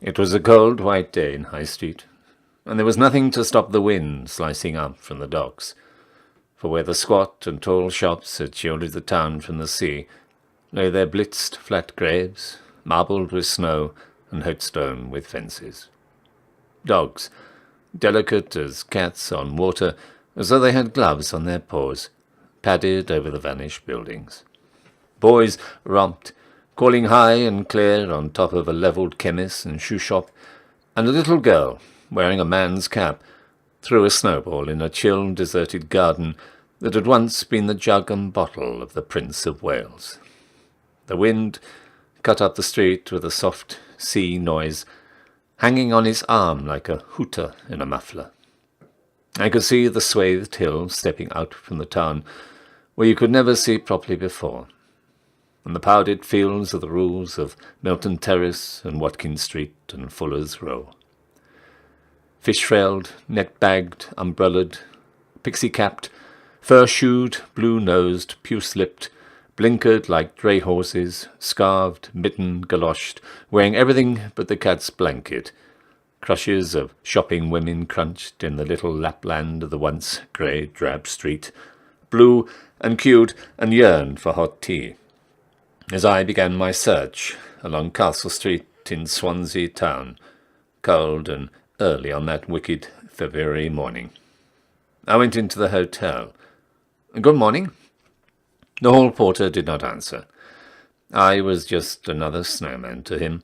It was a cold, white day in High Street, and there was nothing to stop the wind slicing up from the docks, for where the squat and tall shops had shielded the town from the sea lay their blitzed flat graves, marbled with snow and headstone with fences. Dogs, delicate as cats on water, as though they had gloves on their paws, padded over the vanished buildings. Boys romped, calling high and clear on top of a levelled chemist and shoe shop, and a little girl, wearing a man's cap, threw a snowball in a chill, deserted garden that had once been the jug and bottle of the Prince of Wales. The wind cut up the street with a soft sea noise, hanging on his arm like a hooter in a muffler. I could see the swathed hill stepping out from the town, where you could never see properly before, and the powdered fields of the rules of Milton Terrace and Watkins Street and Fuller's Row. Fish-frailed, net-bagged, umbrellaed, pixie-capped, fur-shoed, blue-nosed, puce-lipped, blinkered like dray horses, scarved, mittened, galoshed, wearing everything but the cat's blanket. Crushes of shopping women crunched in the little Lapland of the once grey, drab street, blew and queued and yearned for hot tea, as I began my search along Castle Street in Swansea town, cold and early on that wicked February morning. I went into the hotel. "Good morning." The hall porter did not answer. I was just another snowman to him.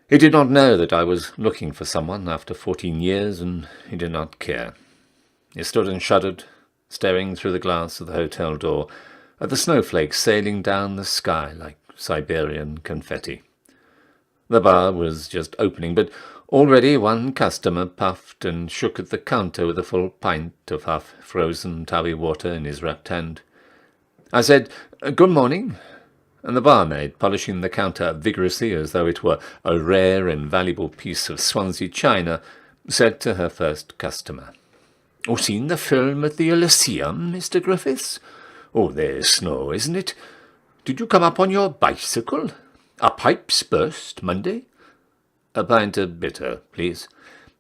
He did not know that I was looking for someone after 14 years, and he did not care. He stood and shuddered, staring through the glass of the hotel door at the snowflakes sailing down the sky like Siberian confetti. The bar was just opening, but already one customer puffed and shook at the counter with a full pint of half-frozen Tawi water in his wrapped hand. I said, "Good morning," and the barmaid, polishing the counter vigorously as though it were a rare and valuable piece of Swansea china, said to her first customer, "Oh, seen the film at the Elysium, Mr. Griffiths? Oh, there's snow, isn't it? Did you come up on your bicycle? Our pipes burst Monday?" "A pint of bitter, please."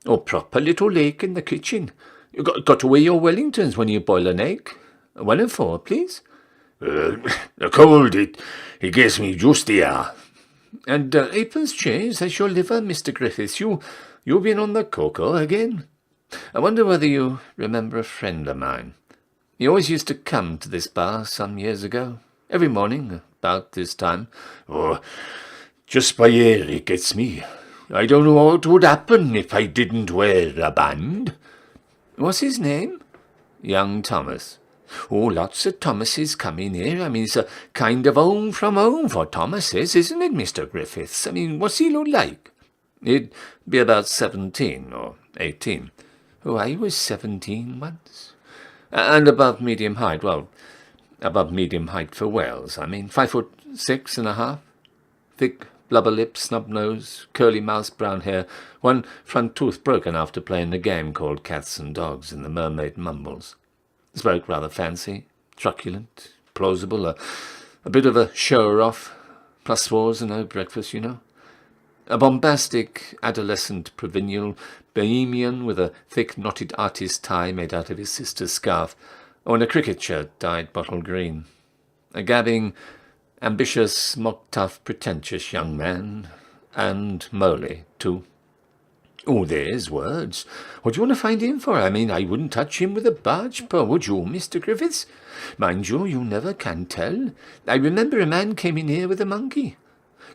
"Oh, proper little lake in the kitchen. You got to weigh your Wellingtons when you boil an egg. 1 and 4, please." The cold, it gets me just here." "And 8pence change, that's your liver, Mr. Griffiths. You've been on the cocoa again. I wonder whether you remember a friend of mine. He always used to come to this bar some years ago, every morning about this time." "Oh, just by here it gets me. I don't know what would happen if I didn't wear a band." "What's his name?" "Young Thomas." "Oh, lots of Thomases coming here. I mean, it's a kind of home from home for Thomases, isn't it, Mr. Griffiths? I mean, what's he look like?" "He'd be about 17 or 18. "Oh, I was 17 once." "And above medium height. Well, above medium height for Wales. I mean, 5'6.5". Thick blubber lips, snub nose, curly mouth, brown hair, one front tooth broken after playing a game called Cats and Dogs in the Mermaid Mumbles. Spoke rather fancy, truculent, plausible, a bit of a shower-off, plus 4s and no breakfast, you know. A bombastic, adolescent, provincial, bohemian with a thick, knotted artist tie made out of his sister's scarf, or in a cricket shirt dyed bottle green. A gabbing, ambitious, mock-tough, pretentious young man, and moly, too. "Oh, there's words. What do you want to find him for? I mean, I wouldn't touch him with a barge pole, would you, Mr. Griffiths? Mind you never can tell. I remember a man came in here with a monkey.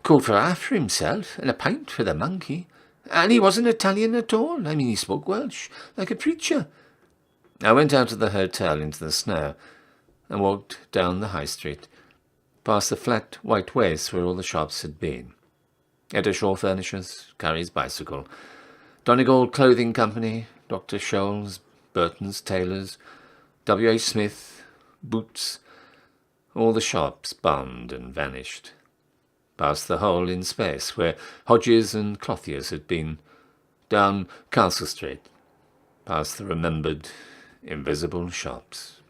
Called for half for himself, and a pint for the monkey. And he wasn't Italian at all. I mean, he spoke Welsh, like a preacher." I went out of the hotel into the snow, and walked down the High Street, past the flat white waste where all the shops had been. Eddershaw Furnishers, Carrie's Bicycle, Donegal Clothing Company, Dr. Scholl's, Burton's Tailors, W.A. Smith, Boots, all the shops bombed and vanished. Past the hole in space where Hodges and Clothiers had been, down Castle Street, past the remembered invisible shops.